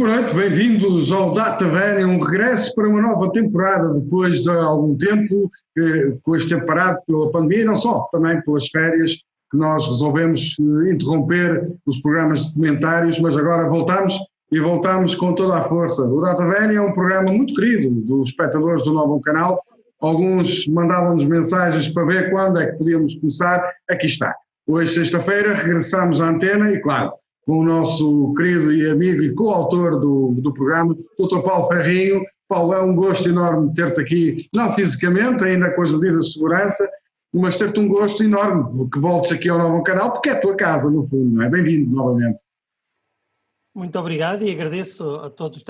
boa noite, bem-vindos ao DataVénia, um regresso para uma nova temporada depois de algum tempo, com este tempo parado pela pandemia e não só, também pelas férias, que nós resolvemos interromper os programas de comentários, mas agora voltamos e voltamos com toda a força. O DataVénia é um programa muito querido dos espectadores do novo canal, alguns mandavam-nos mensagens para ver quando é que podíamos começar, aqui está. Hoje, sexta-feira, regressamos à antena e, claro, com o nosso querido e amigo e coautor do programa, Dr. Paulo Ferrinho. Paulo, é um gosto enorme ter-te aqui, não fisicamente, ainda com as medidas de segurança, mas ter-te um gosto enorme que voltes aqui ao novo canal, porque é a tua casa, no fundo, não é? Bem-vindo novamente. Muito obrigado e agradeço a todos os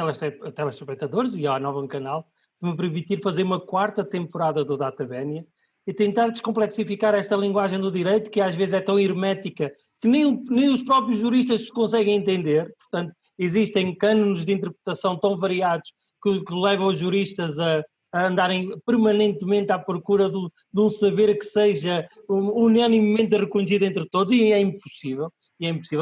telespectadores e ao novo canal por me permitir fazer uma quarta temporada do DataVénia e tentar descomplexificar esta linguagem do direito que às vezes é tão hermética que nem os próprios juristas conseguem entender. Portanto, existem cânones de interpretação tão variados que levam os juristas a andarem permanentemente à procura de um saber que seja unanimemente reconhecido entre todos, e é impossível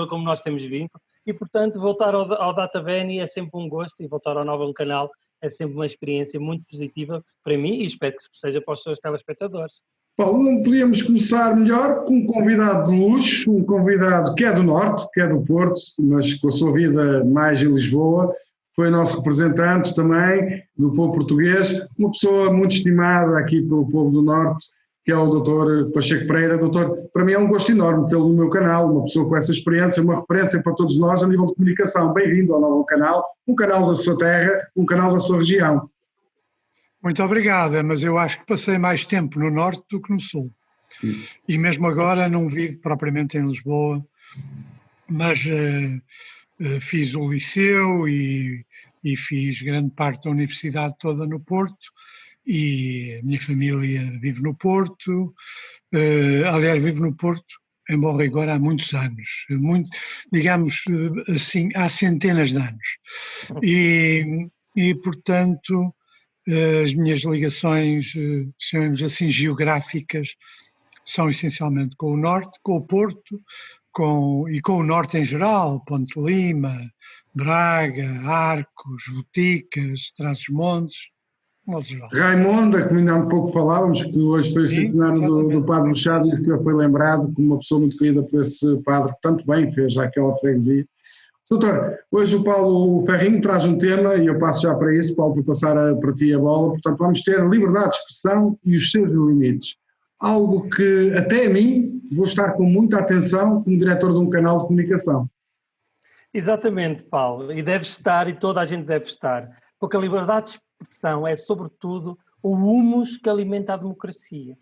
como nós temos vindo, e portanto voltar ao DataVénia é sempre um gosto, e voltar ao novo canal é sempre uma experiência muito positiva para mim e espero que seja para os seus telespectadores. Paulo, não podíamos começar melhor com um convidado de luxo, um convidado que é do Norte, que é do Porto, mas com a sua vida mais em Lisboa, foi nosso representante também do povo português, uma pessoa muito estimada aqui pelo povo do Norte, que é o Dr. Pacheco Pereira. Doutor, para mim é um gosto enorme tê-lo no meu canal, uma pessoa com essa experiência, uma referência para todos nós a nível de comunicação. Bem-vindo ao novo canal, um canal da sua terra, um canal da sua região. Muito obrigada, mas eu acho que passei mais tempo no Norte do que no Sul. E mesmo agora não vivo propriamente em Lisboa, mas fiz o liceu e fiz grande parte da universidade toda no Porto, e a minha família vive no Porto. Aliás, vivo no Porto, em bom rigor, há muitos anos, digamos assim, há centenas de anos. E portanto, as minhas ligações, chamemos assim, geográficas, são essencialmente com o Norte, com o Porto, e com o Norte em geral, Ponte Lima, Braga, Arcos, Boticas, Trás-os-Montes, de modo geral. Raimonda, que ainda há um pouco falávamos, que hoje foi o centenário do Padre Machado, e que foi lembrado como uma pessoa muito querida por esse padre, que tanto bem fez já aquela freguesia. Doutor, hoje o Paulo Ferrinho traz um tema, e eu passo já para isso, Paulo, para passar para ti a bola. Portanto, vamos ter liberdade de expressão e os seus limites. Algo que, até a mim, vou estar com muita atenção como diretor de um canal de comunicação. Exatamente, Paulo, e deve estar, e toda a gente deve estar, porque a liberdade de expressão é, sobretudo, o humus que alimenta a democracia.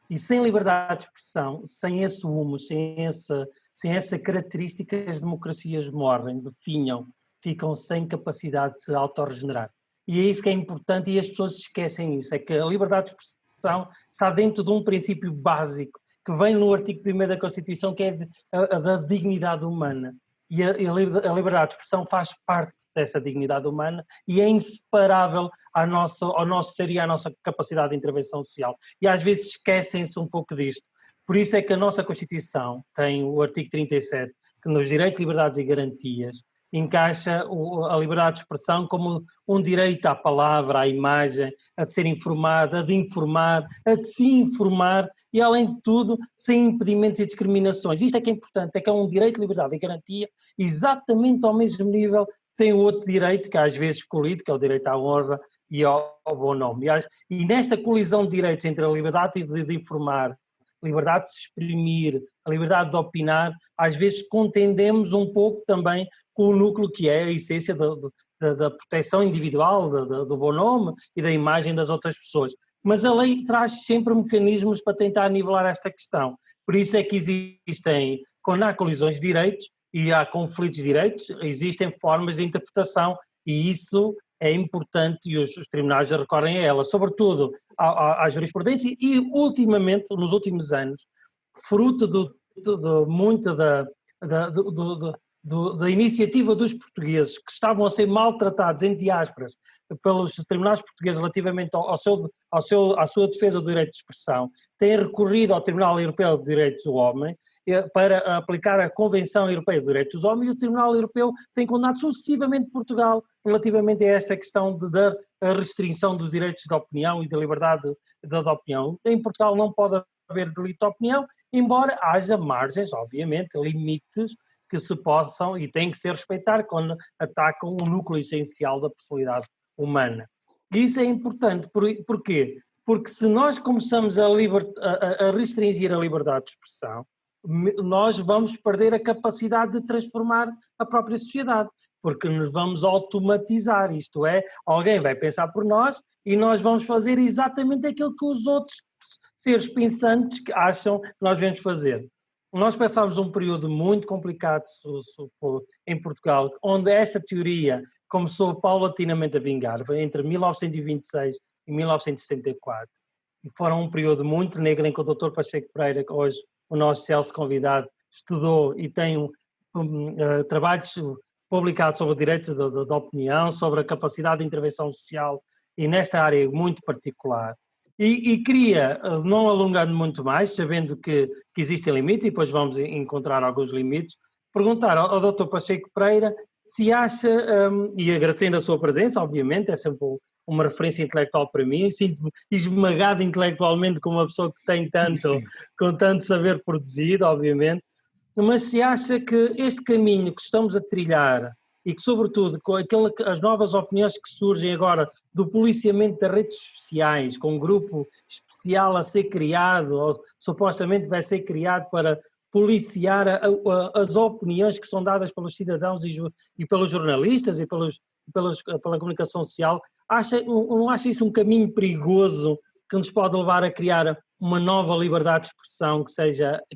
E sem liberdade de expressão, sem esse humus, sem essa característica, as democracias morrem, definham, ficam sem capacidade de se autorregenerar. E é isso que é importante, e as pessoas esquecem isso, é que a liberdade de expressão está dentro de um princípio básico, que vem no artigo 1º da Constituição, que é a da dignidade humana. E a liberdade de expressão faz parte dessa dignidade humana e é inseparável ao nosso ser e à nossa capacidade de intervenção social. E às vezes esquecem-se um pouco disto. Por isso é que a nossa Constituição tem o artigo 37, que nos direitos, liberdades e garantias encaixa a liberdade de expressão como um direito à palavra, à imagem, a ser informada, a de informar, a de se informar e, além de tudo, sem impedimentos e discriminações. Isto é que é importante, é que é um direito, liberdade e garantia, exatamente ao mesmo nível que tem outro direito, que às vezes escolhido, que é o direito à honra e ao bom nome. E nesta colisão de direitos entre a liberdade de informar, a liberdade de se exprimir, a liberdade de opinar, às vezes contendemos um pouco também com o núcleo que é a essência da proteção individual, do bom nome e da imagem das outras pessoas. Mas a lei traz sempre mecanismos para tentar nivelar esta questão. Por isso é que existem, quando há colisões de direitos e há conflitos de direitos, existem formas de interpretação e isso é importante e os tribunais recorrem a ela, sobretudo à jurisprudência e ultimamente, nos últimos anos, fruto muito da iniciativa dos portugueses que estavam a ser maltratados, entre aspas, pelos tribunais portugueses relativamente à sua defesa do direito de expressão, têm recorrido ao Tribunal Europeu de Direitos do Homem para aplicar a Convenção Europeia de Direitos dos Homens, e o Tribunal Europeu tem condenado sucessivamente Portugal relativamente a esta questão da restrição dos direitos de opinião e da liberdade de opinião. Em Portugal não pode haver delito de opinião, embora haja margens, obviamente, limites que se possam e têm que ser respeitados quando atacam o núcleo essencial da personalidade humana. E isso é importante. Porquê? Porque se nós começamos a restringir a liberdade de expressão, nós vamos perder a capacidade de transformar a própria sociedade, porque nos vamos automatizar, isto é, alguém vai pensar por nós e nós vamos fazer exatamente aquilo que os outros seres pensantes que acham que nós devemos fazer. Nós passámos um período muito complicado em Portugal, onde esta teoria começou paulatinamente a vingar, entre 1926 e 1974, e foram um período muito negro em que o Dr. Pacheco Pereira, que hoje o nosso Celso convidado, estudou e tem trabalhos publicados sobre o direito da opinião, sobre a capacidade de intervenção social e nesta área muito particular. E queria, não alongando muito mais, sabendo que existe limite, e depois vamos encontrar alguns limites, perguntar ao Dr. Pacheco Pereira se acha, e agradecendo a sua presença, obviamente, é sempre uma referência intelectual para mim, sinto-me esmagado intelectualmente como uma pessoa que tem com tanto saber produzido, obviamente, mas se acha que este caminho que estamos a trilhar e que, sobretudo, com as novas opiniões que surgem agora do policiamento das redes sociais, com um grupo especial a ser criado, ou supostamente vai ser criado para policiar as opiniões que são dadas pelos cidadãos e pelos jornalistas e pela comunicação social, não acha isso um caminho perigoso que nos pode levar a criar uma nova liberdade de expressão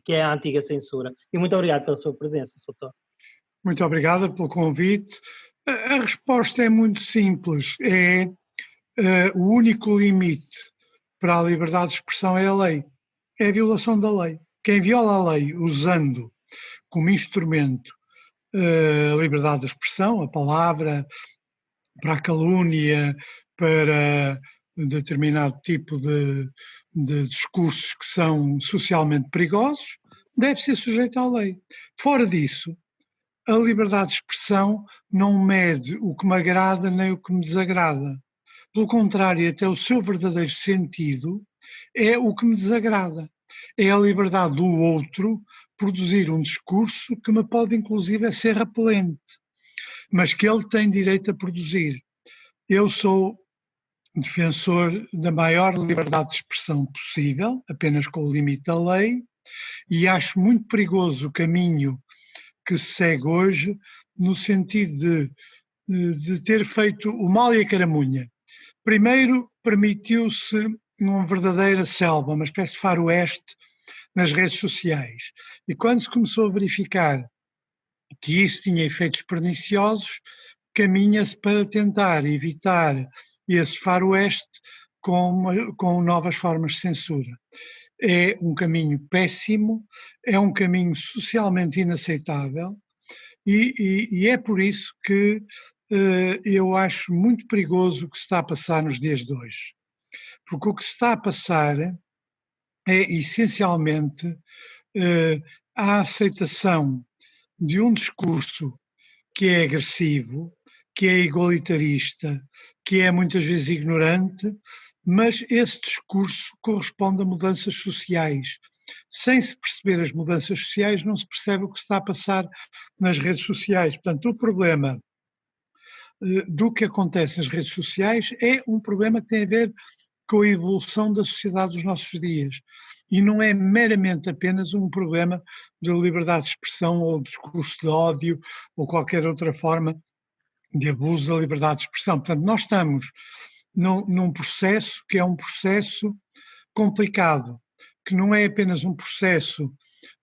que é a antiga censura? E muito obrigado pela sua presença, Soutor. Muito obrigada pelo convite. A resposta é muito simples. O único limite para a liberdade de expressão é a lei. É a violação da lei. Quem viola a lei usando como instrumento a liberdade de expressão, a palavra, para a calúnia, para determinado tipo de discursos que são socialmente perigosos, deve ser sujeito à lei. Fora disso, a liberdade de expressão não mede o que me agrada nem o que me desagrada. Pelo contrário, até o seu verdadeiro sentido é o que me desagrada. É a liberdade do outro produzir um discurso que me pode inclusive ser repelente, mas que ele tem direito a produzir. Eu sou defensor da maior liberdade de expressão possível, apenas com o limite da lei, e acho muito perigoso o caminho que se segue hoje, no sentido de ter feito o mal e a caramunha. Primeiro, permitiu-se uma verdadeira selva, uma espécie de faroeste nas redes sociais. E quando se começou a verificar que isso tinha efeitos perniciosos, caminha-se para tentar evitar esse faroeste com novas formas de censura. É um caminho péssimo, é um caminho socialmente inaceitável e é por isso que eu acho muito perigoso o que se está a passar nos dias de hoje. Porque o que se está a passar é essencialmente a aceitação de um discurso que é agressivo, que é igualitarista, que é muitas vezes ignorante, mas esse discurso corresponde a mudanças sociais. Sem se perceber as mudanças sociais, não se percebe o que se está a passar nas redes sociais. Portanto, o problema do que acontece nas redes sociais é um problema que tem a ver com a evolução da sociedade dos nossos dias. E não é meramente apenas um problema de liberdade de expressão ou de discurso de ódio ou qualquer outra forma de abuso da liberdade de expressão. Portanto, nós estamos num processo que é um processo complicado, que não é apenas um processo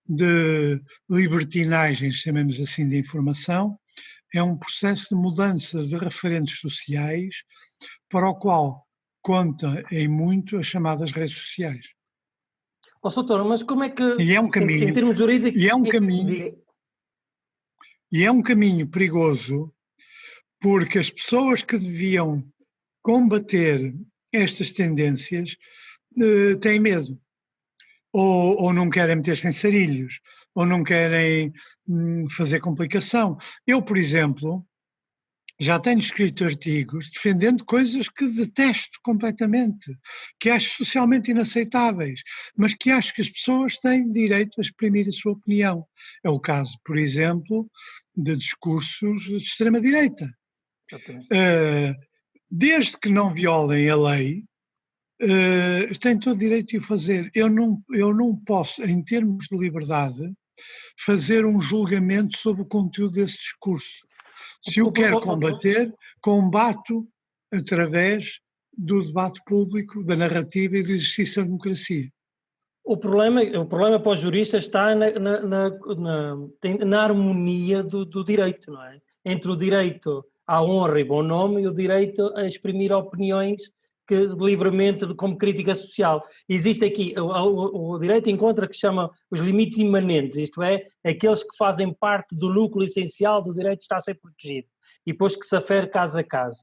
de libertinagem, chamemos assim, de informação, é um processo de mudança de referentes sociais para o qual conta em muito as chamadas redes sociais. Soutor, mas como é que, e é um caminho, em termos jurídicos... E é um caminho perigoso, porque as pessoas que deviam combater estas tendências têm medo. ou não querem meter-se em sarilhos, ou não querem fazer complicação. Eu, por exemplo, já tenho escrito artigos defendendo coisas que detesto completamente, que acho socialmente inaceitáveis, mas que acho que as pessoas têm direito a exprimir a sua opinião. É o caso, por exemplo, de discursos de extrema-direita. Desde que não violem a lei, têm todo o direito de o fazer. Eu não posso, em termos de liberdade, fazer um julgamento sobre o conteúdo desse discurso. Se eu quero combater, combato através do debate público, da narrativa e do exercício da democracia. O problema para os juristas está na harmonia do direito, não é? Entre o direito à honra e bom nome e o direito a exprimir opiniões livremente como crítica social. Existe aqui, o direito encontra que chama os limites imanentes, isto é, aqueles que fazem parte do núcleo essencial do direito está a ser protegido, e depois que se afere caso a caso.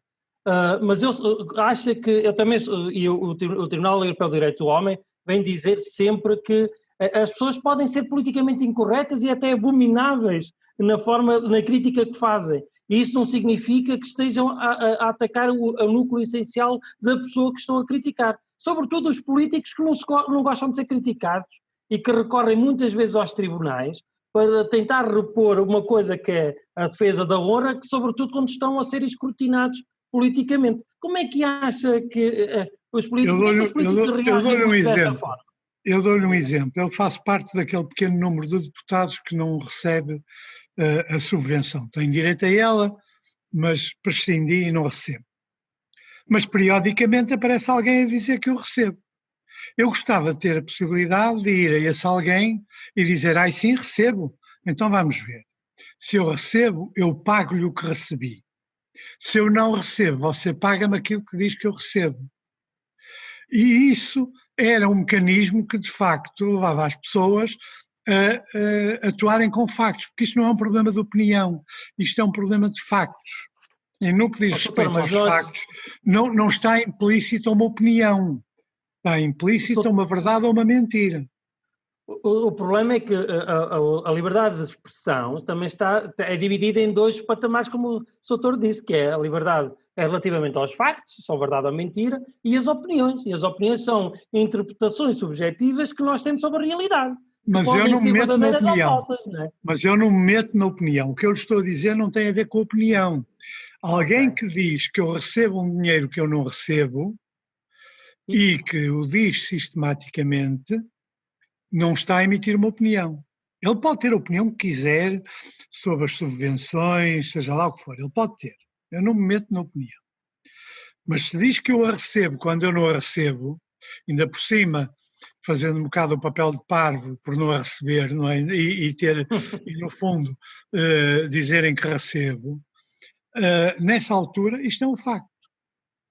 Mas eu acho que eu também, e o Tribunal Europeu do Direito do Homem vem dizer sempre que as pessoas podem ser politicamente incorretas e até abomináveis na crítica que fazem. E isso não significa que estejam a atacar o núcleo essencial da pessoa que estão a criticar. Sobretudo os políticos que não gostam de ser criticados e que recorrem muitas vezes aos tribunais para tentar repor uma coisa que é a defesa da honra, que sobretudo quando estão a ser escrutinados politicamente. Como é que acha que os políticos reagem dessa forma? Eu dou-lhe um exemplo. Eu faço parte daquele pequeno número de deputados que não recebe a subvenção. Tenho direito a ela, mas prescindi e não recebo. Mas periodicamente aparece alguém a dizer que eu recebo. Eu gostava de ter a possibilidade de ir a esse alguém e dizer, ai sim, recebo. Então vamos ver. Se eu recebo, eu pago-lhe o que recebi. Se eu não recebo, você paga-me aquilo que diz que eu recebo. E isso era um mecanismo que, de facto, levava as pessoas a atuarem com factos, porque isto não é um problema de opinião, isto é um problema de factos. E no que diz respeito aos factos, não está implícita uma opinião, está implícita uma verdade ou uma mentira. O problema é que a liberdade de expressão também é dividida em dois patamares, como o Soutor disse, que é a liberdade relativamente aos factos, se são verdade ou mentira, e as opiniões. E as opiniões são interpretações subjetivas que nós temos sobre a realidade. Mas eu não me meto na opinião. Falsas, não é? Mas eu não me meto na opinião. O que eu lhe estou a dizer não tem a ver com a opinião. Alguém que diz que eu recebo um dinheiro que eu não recebo e que o diz sistematicamente, não está a emitir uma opinião. Ele pode ter a opinião que quiser sobre as subvenções, seja lá o que for, ele pode ter. Eu não me meto na opinião. Mas se diz que eu a recebo quando eu não a recebo, ainda por cima, fazendo um bocado o papel de parvo por não a receber, não é? E no fundo, dizerem que recebo, nessa altura, isto é um facto.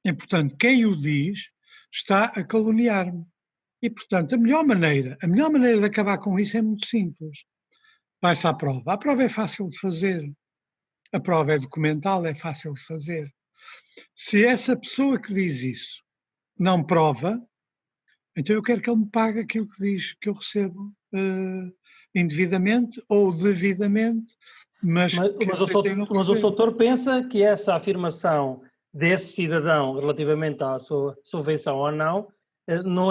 E, portanto, quem o diz está a caluniar-me. E, portanto, a melhor maneira de acabar com isso é muito simples. Vai-se à prova. A prova é fácil de fazer. A prova é documental, é fácil de fazer. Se essa pessoa que diz isso não prova, então eu quero que ele me pague aquilo que diz que eu recebo indevidamente ou devidamente, mas o Soutor pensa que essa afirmação desse cidadão relativamente à sua subvenção ou não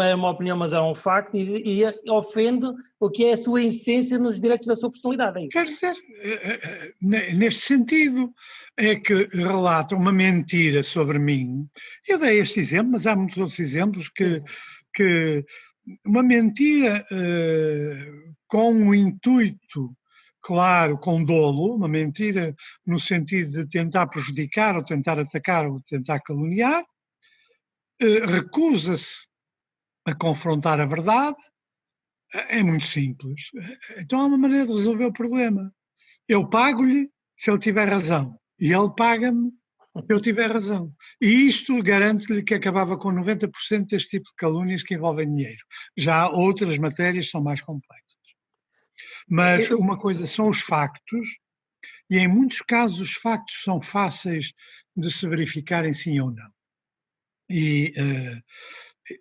é uma opinião, mas é um facto e ofende o que é a sua essência nos direitos da sua personalidade, é isso? Quer dizer, neste sentido, é que relata uma mentira sobre mim. Eu dei este exemplo, mas há muitos outros exemplos que uma mentira com um intuito, claro, com dolo, uma mentira no sentido de tentar prejudicar ou tentar atacar ou tentar caluniar, recusa-se a confrontar a verdade, é muito simples. Então há uma maneira de resolver o problema. Eu pago-lhe se ele tiver razão e ele paga-me se eu tiver razão. E isto garanto-lhe que acabava com 90% deste tipo de calúnias que envolvem dinheiro. Já outras matérias são mais complexas. Mas uma coisa são os factos, e em muitos casos os factos são fáceis de se verificarem sim ou não. E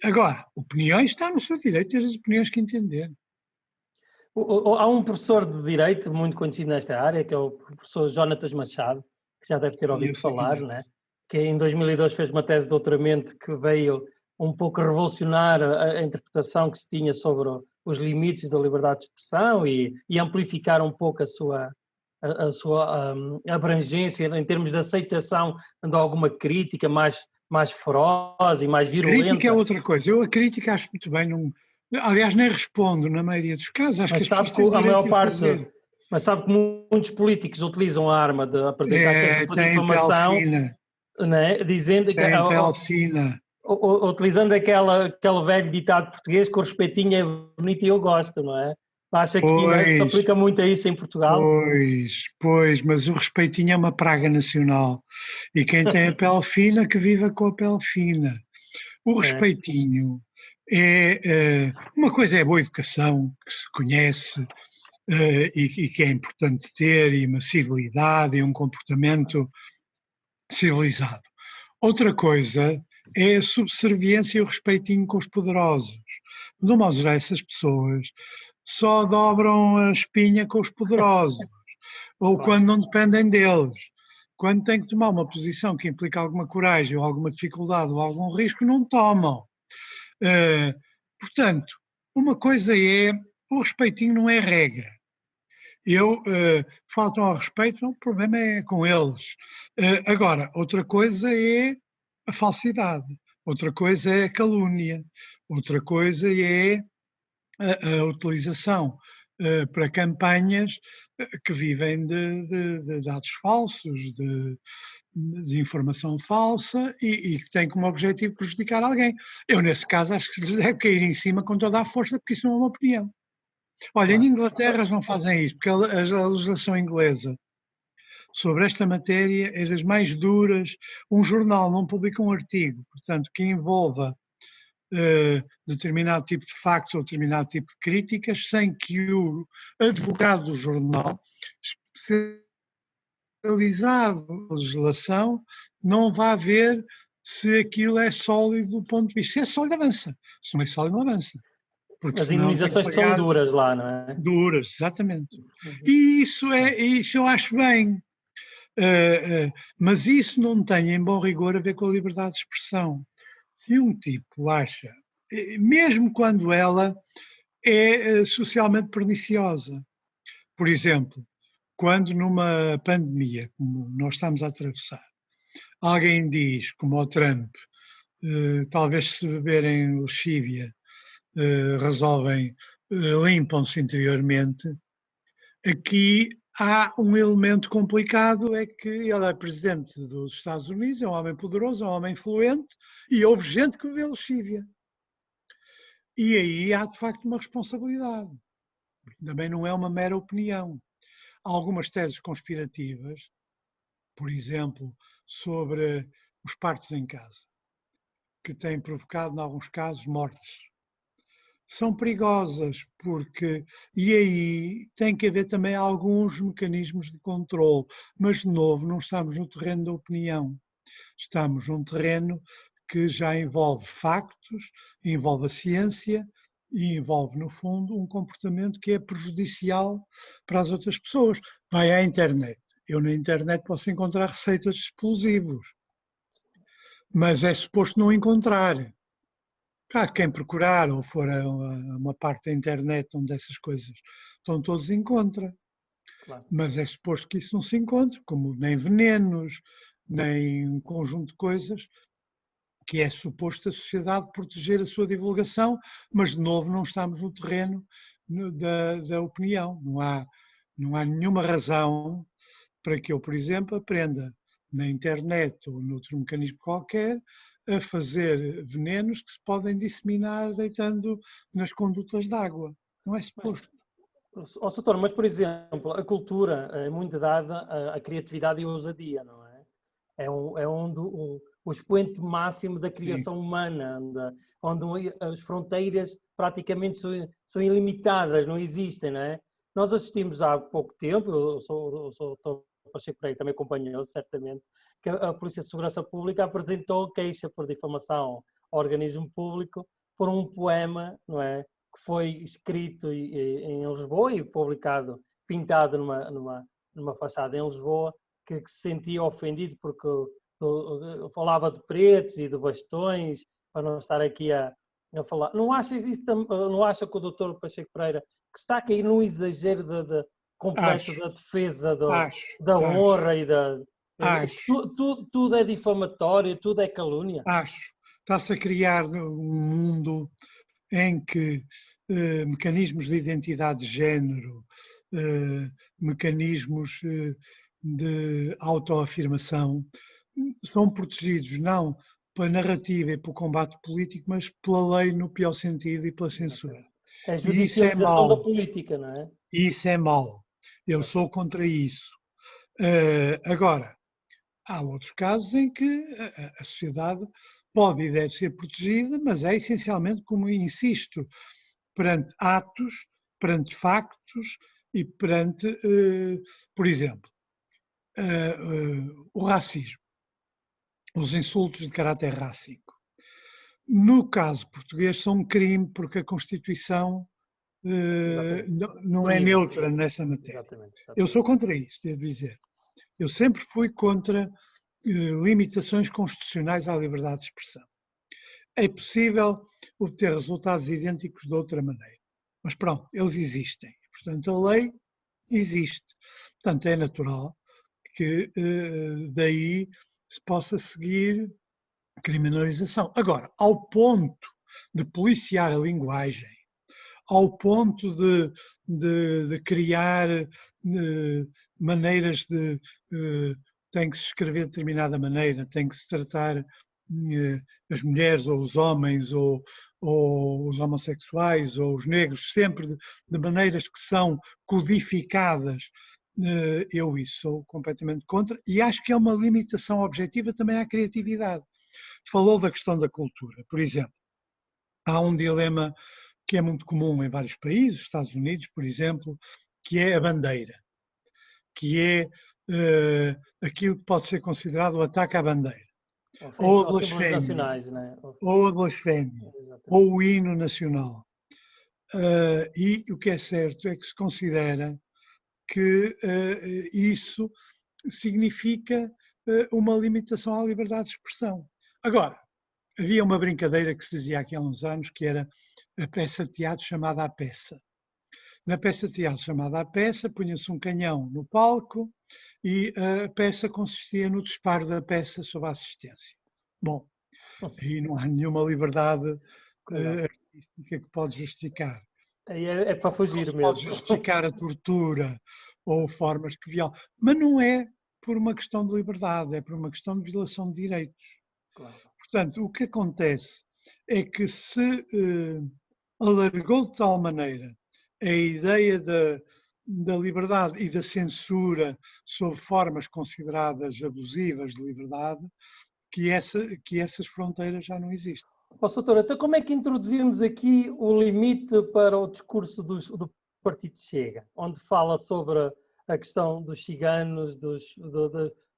Agora, opiniões, está no seu direito de ter as opiniões que entender. Há um professor de Direito muito conhecido nesta área, que é o professor Jonatas Machado, que já deve ter E eu ouvido sei quem falar, é. né? Que em 2002 fez uma tese de doutoramento que veio um pouco revolucionar a interpretação que se tinha sobre os limites da liberdade de expressão e amplificar um pouco a sua abrangência em termos de aceitação de alguma crítica mais feroz e mais Crítica é virulenta. outra coisa. Eu a crítica acho muito bem. Não, aliás, nem respondo na maioria dos casos. Acho que Mas as pessoas sabe que têm o a direito maior de o fazer. parte, mas sabe que muitos políticos utilizam a arma de apresentar queixa por Têm pele difamação, fina. né? Dizendo que, Têm pele fina. utilizando aquele velho ditado português que o respeitinho é bonito e eu gosto, não é? Acha que ainda se Pois, aplica muito a isso em Portugal? pois, mas o respeitinho é uma praga nacional. E quem tem a pele fina, que viva com a pele fina. O É. respeitinho uma coisa é a boa educação, que se conhece e que é importante ter, e uma civilidade e um comportamento civilizado. Outra coisa é a subserviência e o respeitinho com os poderosos. De um modo geral, essas pessoas só dobram a espinha com os poderosos, ou Claro. quando não dependem deles. Quando têm que tomar uma posição que implica alguma coragem, ou alguma dificuldade, ou algum risco, não tomam. Portanto, uma coisa é, o respeitinho não é regra. Faltam ao respeito, o problema é com eles. Agora, outra coisa é a falsidade, outra coisa é a calúnia, outra coisa é a utilização para campanhas que vivem de dados falsos, de informação falsa e que têm como objetivo prejudicar alguém. Eu, nesse caso, acho que lhes deve cair em cima com toda a força, porque isso não é uma opinião. Olha, em Claro. Inglaterra eles não fazem isso, porque a legislação inglesa sobre esta matéria é das mais duras. Um jornal não publica um artigo, portanto, que envolva determinado tipo de factos ou determinado tipo de críticas, sem que o advogado do jornal, especializado na legislação, não vá ver se aquilo é sólido do ponto de vista. Se é sólido, avança. Se não é sólido, não avança. Porque As senão tem que indemnizações são pagar duras lá, não é? duras, exatamente. Uhum. E isso eu acho bem. Mas isso não tem, em bom rigor, a ver com a liberdade de expressão. Se um tipo acha, mesmo quando ela é socialmente perniciosa, por exemplo, quando numa pandemia, como nós estamos a atravessar, alguém diz, como o Trump, talvez se beberem lexívia, resolvem, limpam-se interiormente, aqui há um elemento complicado, é que ele é presidente dos Estados Unidos, é um homem poderoso, é um homem influente, e houve gente que bebeu lexívia. E aí há, de facto, uma responsabilidade. Também não é uma mera opinião. Há algumas teses conspirativas, por exemplo, sobre os partos em casa, que têm provocado, em alguns casos, mortes. São perigosas, porque. E aí tem que haver também alguns mecanismos de controle. Mas, de novo, não estamos no terreno da opinião. Estamos num terreno que já envolve factos, envolve a ciência e envolve, no fundo, um comportamento que é prejudicial para as outras pessoas. Vai à internet. Eu, na internet, posso encontrar receitas de explosivos, mas é suposto não encontrar. Claro, quem procurar ou for a uma parte da internet onde essas coisas estão todos encontra, Claro. mas é suposto que isso não se encontre, como nem venenos, nem um conjunto de coisas que é suposto a sociedade proteger a sua divulgação, mas de novo não estamos no terreno da opinião. Não há nenhuma razão para que eu, por exemplo, aprenda na internet ou noutro mecanismo qualquer a fazer venenos que se podem disseminar deitando nas condutas de água. Não é suposto. Soutor, mas, por exemplo, a cultura é muito dada à criatividade e à ousadia, não é? O expoente máximo da criação humana, onde as fronteiras praticamente são ilimitadas, não existem, não é? Nós assistimos há pouco tempo, eu sou Pacheco Pereira, também acompanhou certamente, que a Polícia de Segurança Pública apresentou queixa por difamação organismo público, por um poema, não é? Que foi escrito em Lisboa e publicado, pintado numa fachada em Lisboa, que se sentia ofendido porque falava de pretos e de bastões, para não estar aqui a falar. Não acha que o doutor Pacheco Pereira que está a cair num exagero completo da defesa da honra e da... Tudo é difamatório, tudo é calúnia? Acho. Está-se a criar um mundo em que mecanismos de identidade de género, mecanismos de autoafirmação são protegidos não pela narrativa e pelo combate político, mas pela lei no pior sentido e pela censura. É a judicialização da política, não é? Isso é mau. Eu sou contra isso. Agora, há outros casos em que a sociedade pode e deve ser protegida, mas é essencialmente, como insisto, perante atos, perante factos e perante, por exemplo, o racismo, os insultos de caráter rássico. No caso português são um crime porque a Constituição não é neutra nessa matéria. Exatamente. Eu sou contra isso, devo dizer. Eu sempre fui contra limitações constitucionais à liberdade de expressão. É possível obter resultados idênticos de outra maneira. Mas pronto, eles existem. Portanto, a lei existe. Portanto, é natural que daí se possa seguir criminalização. Agora, ao ponto de policiar a linguagem, ao ponto de criar maneiras de... tem que se escrever de determinada maneira, tem que se tratar as mulheres ou os homens ou os homossexuais ou os negros sempre de maneiras que são codificadas. Eu isso sou completamente contra e acho que é uma limitação objetiva também à criatividade. Falou da questão da cultura, por exemplo. Há um dilema que é muito comum em vários países, Estados Unidos, por exemplo, que é a bandeira, que é aquilo que pode ser considerado o ataque à bandeira, ou a blasfémia, ou a blasfémia, ou o hino nacional. E o que é certo é que se considera que isso significa uma limitação à liberdade de expressão. Agora, havia uma brincadeira que se dizia aqui há uns anos, que era a peça de teatro chamada A Peça. Na peça de teatro chamada A Peça, punha-se um canhão no palco e a peça consistia no disparo da peça sob a assistência. Bom, aí não há nenhuma liberdade artística que pode justificar. Aí é para fugir mesmo. Pode justificar a tortura ou formas que violam. Mas não é por uma questão de liberdade, é por uma questão de violação de direitos. Claro. Portanto, o que acontece é que se alargou de tal maneira a ideia da liberdade e da censura sob formas consideradas abusivas de liberdade, que essas fronteiras já não existem. Doutor, então como é que introduzimos aqui o limite para o discurso do Partido Chega, onde fala sobre a questão dos ciganos,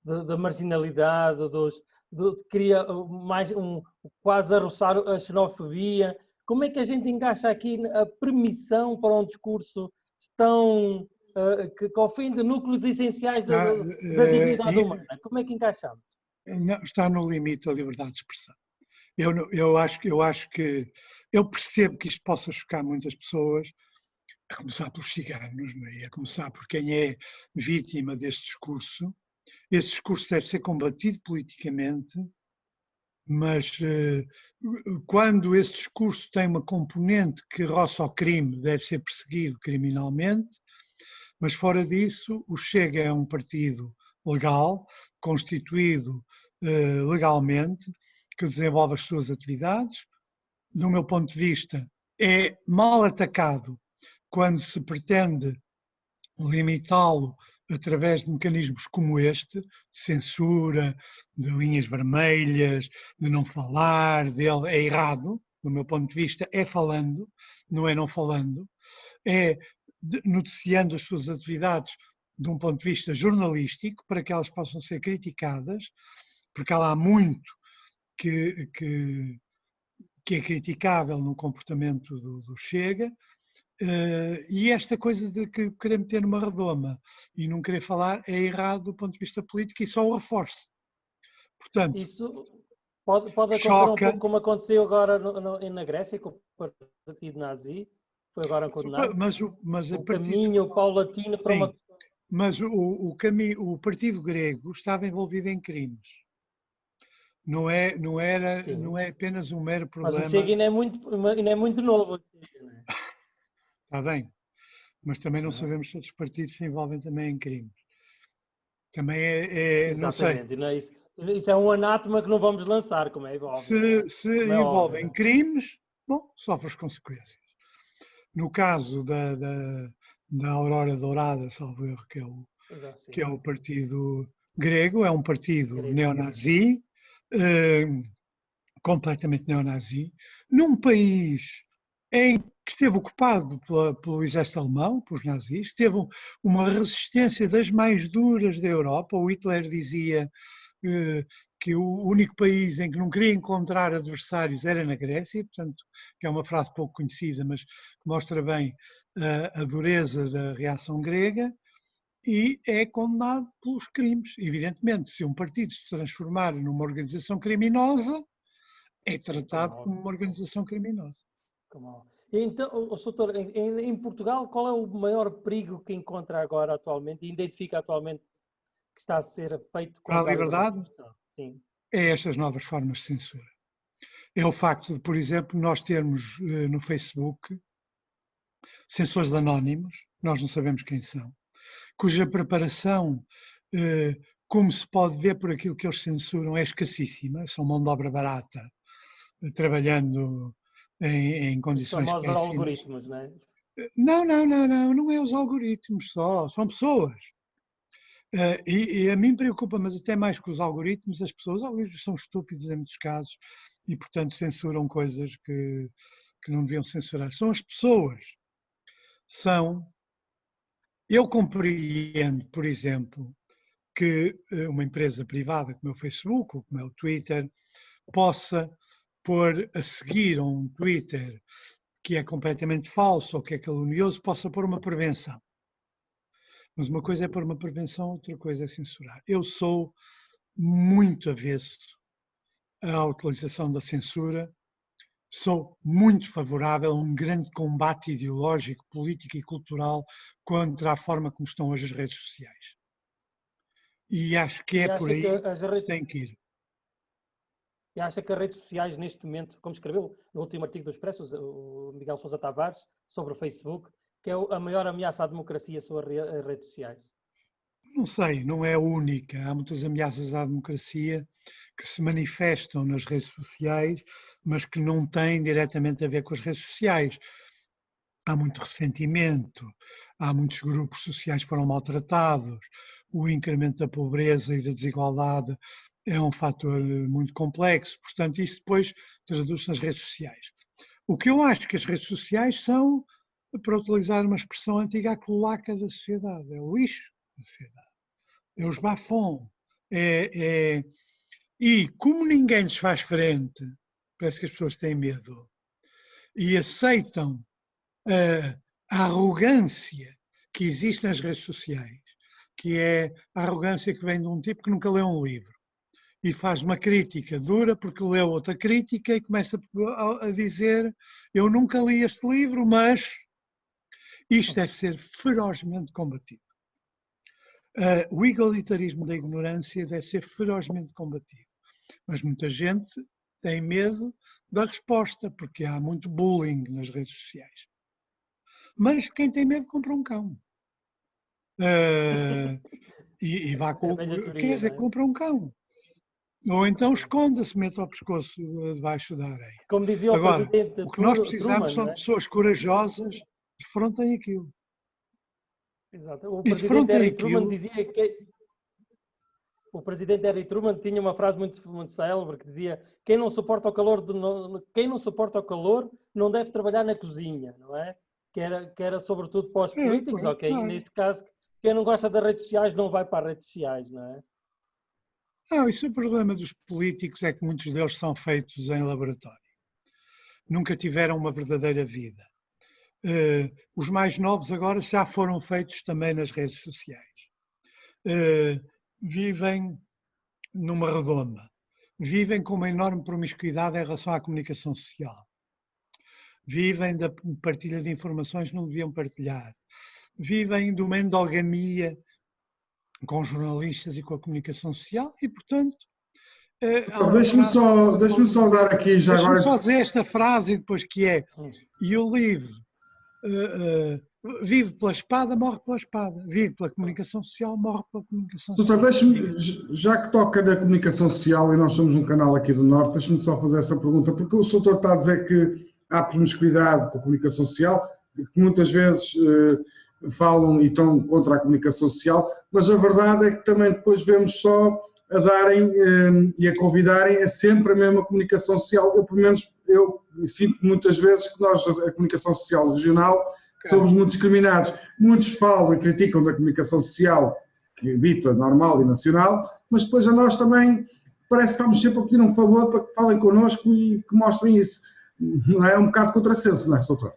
da marginalidade, cria mais quase a roçar a xenofobia? Como é que a gente encaixa aqui a permissão para um discurso tão que ofende núcleos essenciais da dignidade humana? Como é que encaixamos? Não, está no limite da liberdade de expressão. Eu acho que eu percebo que isto possa chocar muitas pessoas, a começar pelos ciganos, a começar por quem é vítima deste discurso. Esse discurso deve ser combatido politicamente, mas quando esse discurso tem uma componente que roça ao crime, deve ser perseguido criminalmente, mas fora disso, o Chega é um partido legal, constituído legalmente, que desenvolve as suas atividades. Do meu ponto de vista, é mal atacado quando se pretende limitá-lo através de mecanismos como este, de censura, de linhas vermelhas, de não falar dele. É errado, do meu ponto de vista, é falando, não é não falando, é noticiando as suas atividades de um ponto de vista jornalístico, para que elas possam ser criticadas, porque há lá muito que que é criticável no comportamento do Chega, e esta coisa de que querer meter numa redoma e não querer falar é errado do ponto de vista político e só o reforça. Portanto, isso pode acontecer um choca. pouco como aconteceu agora na Grécia, com o partido nazi, foi agora condenado. Mas o caminho paulatino para uma... Mas o partido grego estava envolvido em crimes. Não é apenas um mero problema. Mas o Chega ainda é muito novo. Está bem, mas também não sabemos se outros partidos se envolvem também em crimes. Também não sei. Exatamente, isso é um anátema que não vamos lançar, como é óbvio. Se envolvem crimes, bom, sofre as consequências. No caso da Aurora Dourada, salvo erro, que é o partido grego, é um partido neonazi, completamente neonazi, num país em que esteve ocupado pelo exército alemão, pelos nazis, teve uma resistência das mais duras da Europa. O Hitler dizia que o único país em que não queria encontrar adversários era na Grécia, portanto, que é uma frase pouco conhecida, mas que mostra bem a dureza da reação grega, e é condenado pelos crimes. Evidentemente, se um partido se transformar numa organização criminosa, é tratado como uma organização criminosa. Então, doutor, em Portugal, qual é o maior perigo que encontra agora atualmente e identifica atualmente que está a ser feito para a liberdade? Sim. É estas novas formas de censura. É o facto de, por exemplo, nós termos no Facebook censores anónimos, nós não sabemos quem são, cuja preparação, como se pode ver por aquilo que eles censuram, é escassíssima, são mão de obra barata, trabalhando em condições péssimas. Os famosos algoritmos, não é? Não é os algoritmos só, são pessoas. E a mim preocupa, mas até mais que os algoritmos, as pessoas. Os algoritmos são estúpidos em muitos casos e, portanto, censuram coisas que não deviam censurar. São as pessoas. Eu compreendo, por exemplo, que uma empresa privada como é o Facebook ou como é o Twitter possa pôr a seguir a um Twitter que é completamente falso ou que é calunioso, possa pôr uma prevenção. Mas uma coisa é pôr uma prevenção, outra coisa é censurar. Eu sou muito avesso à utilização da censura, sou muito favorável a um grande combate ideológico, político e cultural contra a forma como estão hoje as redes sociais. E acho que é por aí que se tem que ir. E acha que as redes sociais, neste momento, como escreveu no último artigo do Expresso, o Miguel Sousa Tavares, sobre o Facebook, que é a maior ameaça à democracia são as redes sociais? Não sei, não é a única. Há muitas ameaças à democracia que se manifestam nas redes sociais, mas que não têm diretamente a ver com as redes sociais. Há muito ressentimento, há muitos grupos sociais que foram maltratados, o incremento da pobreza e da desigualdade é um fator muito complexo, portanto isso depois traduz-se nas redes sociais. O que eu acho que as redes sociais são, para utilizar uma expressão antiga, a cloaca da sociedade, é o lixo da sociedade, é os bafons, e como ninguém lhes faz frente, parece que as pessoas têm medo e aceitam a arrogância que existe nas redes sociais, que é a arrogância que vem de um tipo que nunca leu um livro e faz uma crítica dura porque leu outra crítica e começa a dizer: eu nunca li este livro, mas isto deve ser ferozmente combatido. O egalitarismo da ignorância deve ser ferozmente combatido, mas muita gente tem medo da resposta porque há muito bullying nas redes sociais. Mas quem tem medo compra um cão. E vá com. Quer dizer, compra um cão. Ou então esconda-se, mete ao pescoço debaixo da areia. Como dizia o presidente, o que nós precisamos são de pessoas corajosas que defrontem aquilo. Exato. O presidente Harry Truman dizia que. O presidente Harry Truman tinha uma frase muito, muito célebre que dizia: quem não suporta o calor não deve trabalhar na cozinha, não é? Que era sobretudo para os políticos, ok? Claro. Neste caso, quem não gosta das redes sociais não vai para as redes sociais, não é? Não, isso é o problema dos políticos, é que muitos deles são feitos em laboratório. nunca tiveram uma verdadeira vida. Os mais novos agora já foram feitos também nas redes sociais. Vivem numa redoma. Vivem com uma enorme promiscuidade em relação à comunicação social. Vivem da partilha de informações que não deviam partilhar. Vivem de uma endogamia com jornalistas e com a comunicação social e, portanto... Deixa-me só dar aqui já agora... Deixa-me só dizer esta frase e depois que é: e o livro vive pela espada, morre pela espada. Vive pela comunicação social, morre pela comunicação social. Doutor, deixe-me, já que toca na comunicação social e nós somos um canal aqui do Norte, deixe-me só fazer essa pergunta, porque o doutor está a dizer que há promiscuidade com a comunicação social, que muitas vezes falam e estão contra a comunicação social, mas a verdade é que também depois vemos só a darem e a convidarem a sempre a mesma comunicação social. Eu, pelo menos, eu sinto muitas vezes que nós, a comunicação social regional, somos muito discriminados. Muitos falam e criticam da comunicação social, que é dita normal e nacional, mas depois a nós também parece que estamos sempre a pedir um favor para que falem connosco e que mostrem isso. Não é? É um bocado contrassenso, não é, doutor?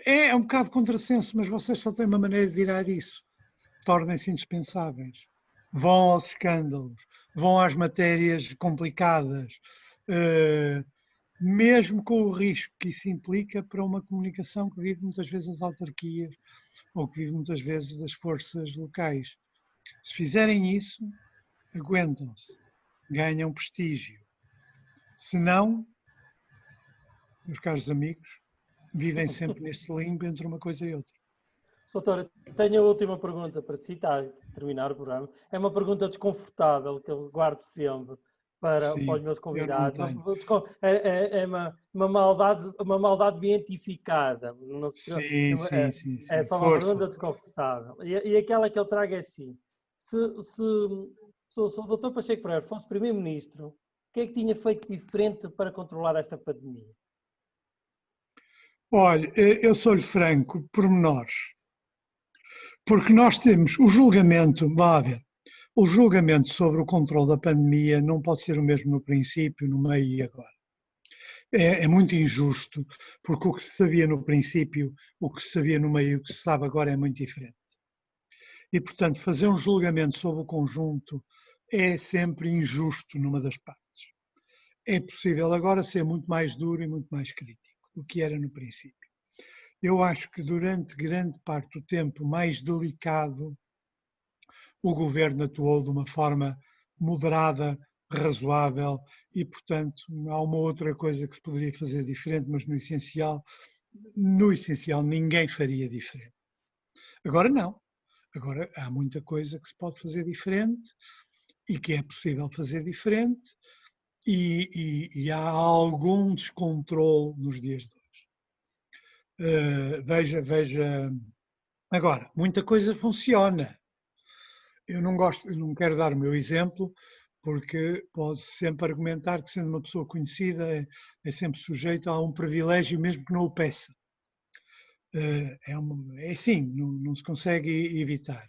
É um bocado contrassenso, mas vocês só têm uma maneira de virar isso. Tornem-se indispensáveis. Vão aos escândalos, vão às matérias complicadas, mesmo com o risco que isso implica para uma comunicação que vive muitas vezes as autarquias ou que vive muitas vezes das forças locais. Se fizerem isso, aguentam-se, ganham prestígio. Se não, meus caros amigos, vivem sempre neste limbo entre uma coisa e outra. Doutor, tenho a última pergunta para si, está a terminar o programa. É uma pergunta desconfortável que eu guardo sempre para os meus convidados. É uma maldade bem identificada. Não se, sim. É só uma pergunta desconfortável. E aquela que eu trago é assim: se o doutor Pacheco Pereira fosse primeiro-ministro, o que é que tinha feito diferente para controlar esta pandemia? Olha, eu sou-lhe franco, pormenores. Porque nós temos o julgamento, vá ver, o julgamento sobre o controle da pandemia não pode ser o mesmo no princípio, no meio e agora. É muito injusto, porque o que se sabia no princípio, o que se sabia no meio e o que se sabe agora é muito diferente. E, portanto, fazer um julgamento sobre o conjunto é sempre injusto numa das partes. É possível agora ser muito mais duro e muito mais crítico do que era no princípio. Eu acho que durante grande parte do tempo mais delicado, o governo atuou de uma forma moderada, razoável e, portanto, há uma outra coisa que se poderia fazer diferente, mas no essencial ninguém faria diferente. Agora não. Agora há muita coisa que se pode fazer diferente e que é possível fazer diferente e há algum descontrole nos dias de hoje. Veja, agora, muita coisa funciona. Eu não quero dar o meu exemplo, porque pode sempre argumentar que, sendo uma pessoa conhecida, é sempre sujeito a um privilégio, mesmo que não o peça. É assim, não se consegue evitar.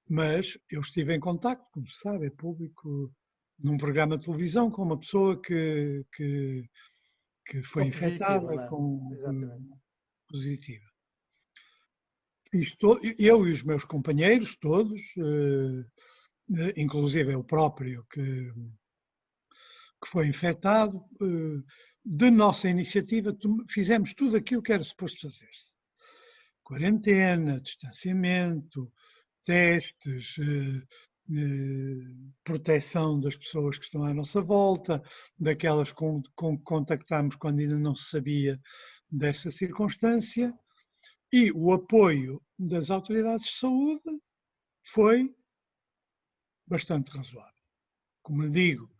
Mas eu estive em contacto, como se sabe, é público, num programa de televisão com uma pessoa que foi infectada com positiva. Eu e os meus companheiros todos, inclusive eu próprio que foi infectado, de nossa iniciativa fizemos tudo aquilo que era suposto fazer-se. Quarentena, distanciamento, testes, proteção das pessoas que estão à nossa volta, daquelas com que contactámos quando ainda não se sabia dessa circunstância, e o apoio das autoridades de saúde foi bastante razoável. Como lhe digo,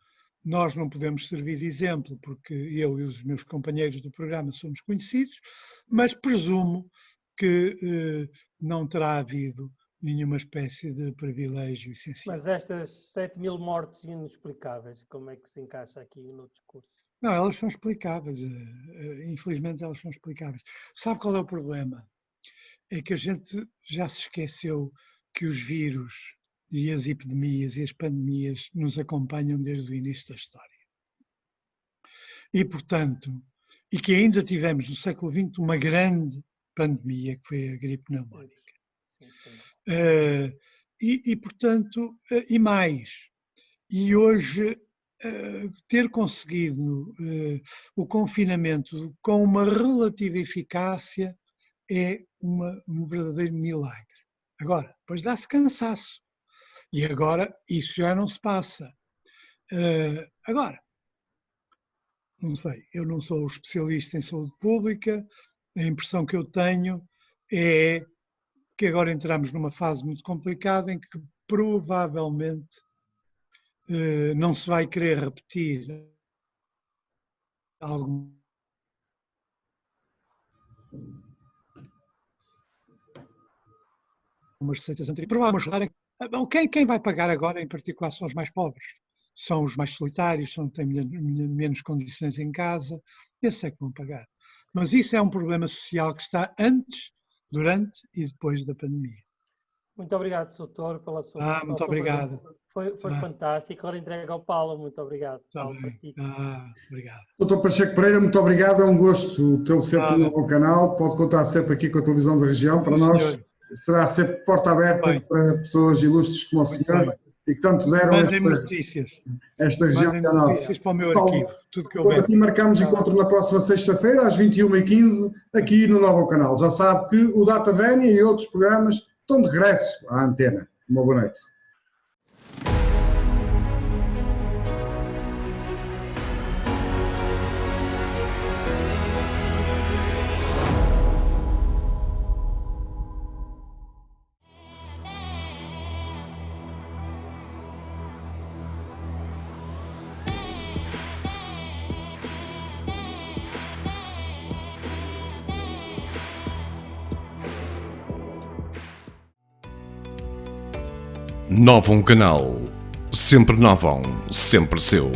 nós não podemos servir de exemplo porque eu e os meus companheiros do programa somos conhecidos, mas presumo que não terá havido nenhuma espécie de privilégio essencial. Mas estas 7.000 mortes inexplicáveis, como é que se encaixa aqui no discurso? Não, elas são explicáveis. Infelizmente elas são explicáveis. Sabe qual é o problema? É que a gente já se esqueceu que os vírus e as epidemias e as pandemias nos acompanham desde o início da história. E, portanto, e que ainda tivemos no século XX uma grande pandemia, que foi a gripe pneumónica. Portanto, e mais, e hoje ter conseguido o confinamento com uma relativa eficácia é um verdadeiro milagre. Agora, depois dá-se cansaço, e agora isso já não se passa. Agora, não sei, eu não sou especialista em saúde pública, a impressão que eu tenho é que agora entramos numa fase muito complicada em que provavelmente não se vai querer repetir algumas receitas anteriores. Provavelmente, quem vai pagar agora, em particular, são os mais pobres. São os mais solitários, têm menos condições em casa, esses é que vão pagar. Mas isso é um problema social que está antes, durante e depois da pandemia. Muito obrigado, Soutor, pela sua muito obrigado. Foi fantástico. Agora entrego ao Paulo. Muito obrigado, Paulo. Obrigado. Dr. Pacheco Pereira, muito obrigado. É um gosto tê-lo sempre no novo canal. Pode contar sempre aqui com a televisão da região. Para nós será sempre porta aberta para pessoas ilustres como o senhor. E que tanto deram esta região. Mandem notícias para o meu arquivo, tudo que eu vejo. Aqui marcamos encontro na próxima sexta-feira, às 21h15, aqui no novo canal. Já sabe que o Data Vénia e outros programas estão de regresso à antena. Uma boa noite. Novum Canal. Sempre novum, sempre seu.